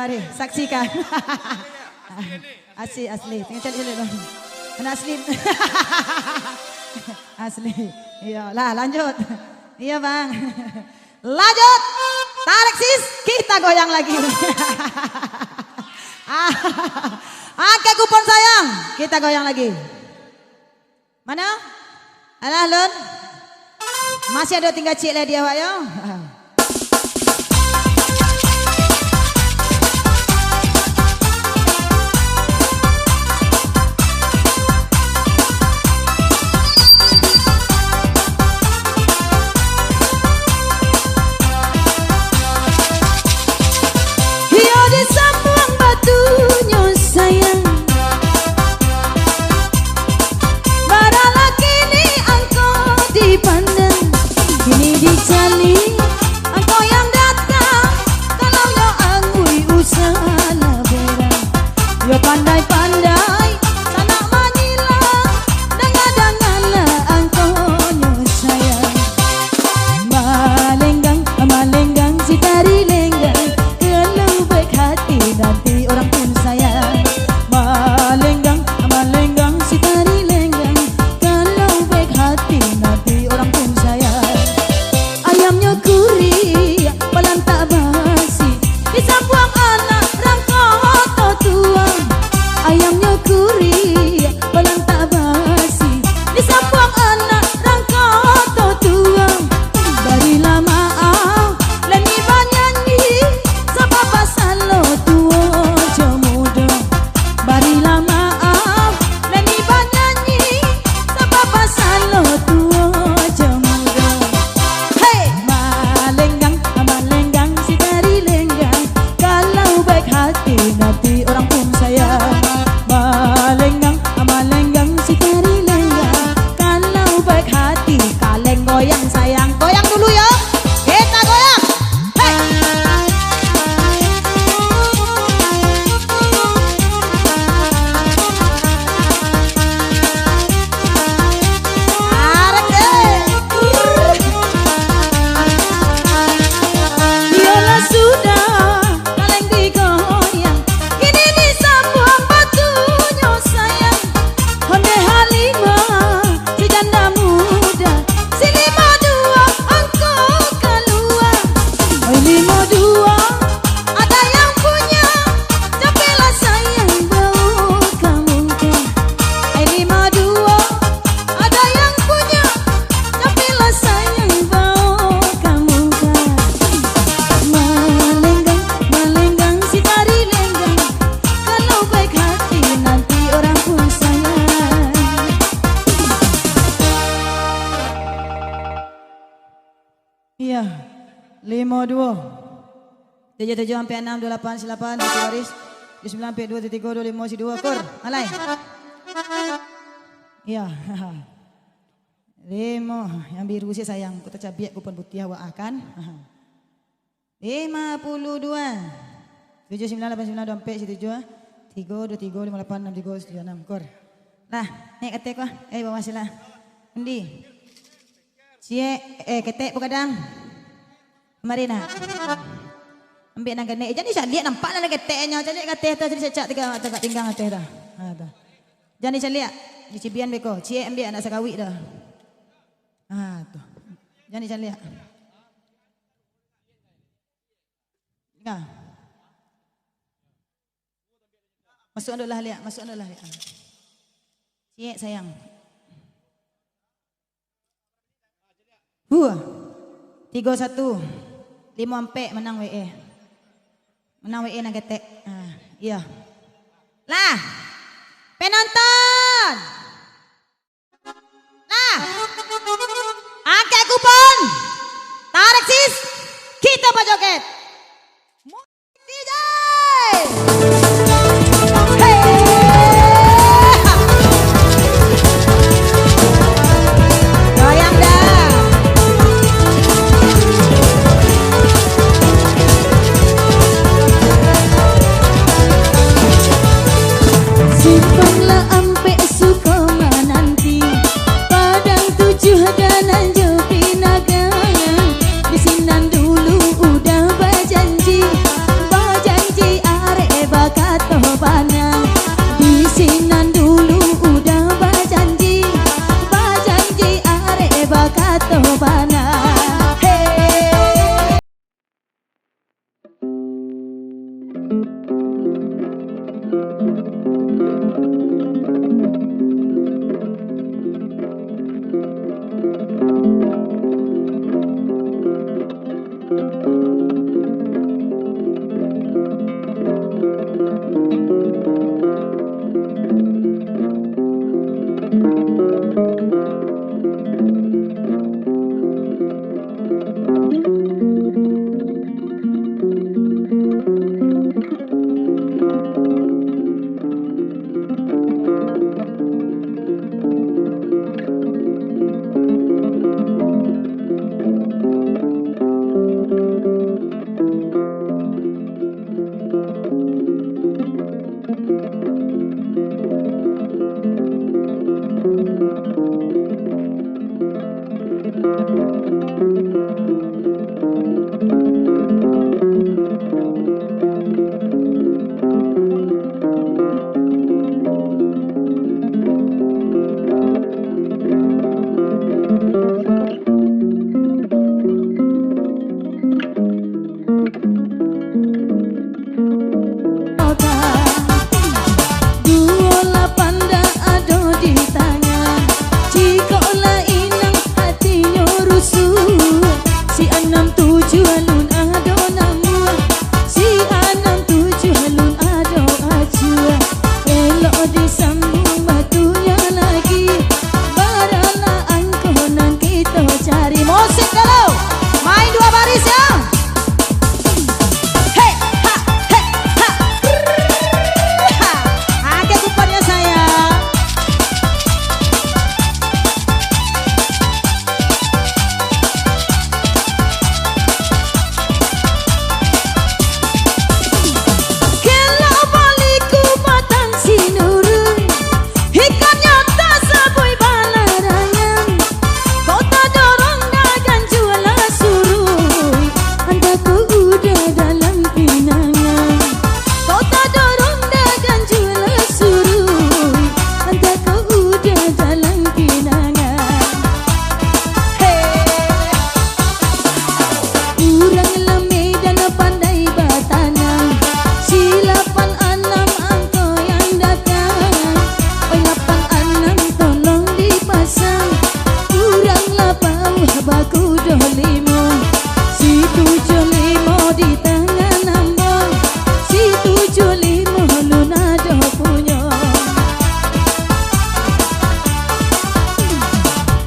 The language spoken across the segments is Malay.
mari saksikan. Asli. Tengok cari dulu. Mana asli? Asli. Iya, lah lanjut. Iya bang. Lanjut. Tarik sis, kita goyang lagi. Oke kupon sayang, kita goyang lagi. Mana? Alah Lun. Masih ada tinggal cik lah dia, Pak yo. Pandai-pandai sanak menyilang dengar-dengarlah angkonyo sayang. Malenggang si tari lenggang, kalau baik hati nanti orang pun sayang. Malenggang si tari lenggang, kalau baik hati nanti orang pun sayang. Ayamnya gurih, balang tak basi, bisa buang anak rangkot tua. Ayamnya gurih, balang tak basi, disapuang anak rangkot tua. Barilah maaf, leni banyanyi, sebab pasal lo tua muda. Barilah maaf, leni banyanyi, sebab pasal lo tua muda. Hey, malenggang si tari lenggang, kalau baik hati nanti orang pun sayang. Malenggang si tari lenggang, kalau baik hati kaleng goyang sayang. Goyang dulu ya, kita goyang. Hey. Arek deh. Yolah sudah kaleng digoyang, kini disapuang batunya sayang. Honde Halima si janda muda, si 52 angko keluar. Oi 52 ada yang punya, capelah sayang bau kamu kan. Oi 52 ada yang punya, capelah sayang bau kamu kan. Malenggang si tari lenggang, kalau baik hati nanti orang pun sayang. Iya, 52 77 sampai 6 28 silapan satu baris 9 sampai 2 3 25 si 2 kur alai. Iya. 5 yang biru sih sayang, kota cabiak kupon putih awak akan. 52 79 89 24 si 7 3 2 3 5 8 6 3 7 6 kur. Lah, naik ketek lah. Bawa sila. Endi? Ketek kadang. Mari nak. Ambil nang kene. Jadi saya lihat nampak nang keteknya. Jadi ketek tu jadi secak tiga tak tinggal ketek dah. Ha dah. Jadi saya lihat di cibian beko. Cie ambil anak sakawi dah. Ha tu. Jadi saya lihat. Nah. Masuk dulu lah lihat, masuk dulu lah lihat. Cie sayang. 3-1 5 4 menang WE. Menang WE nang ketek. Iya. Lah. Penonton. Lah. Angkat kupon. Tarik sis. Kita joget. DJ. Goyang dah. Simpanlah ampe suka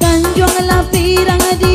Tanjung Lapirang di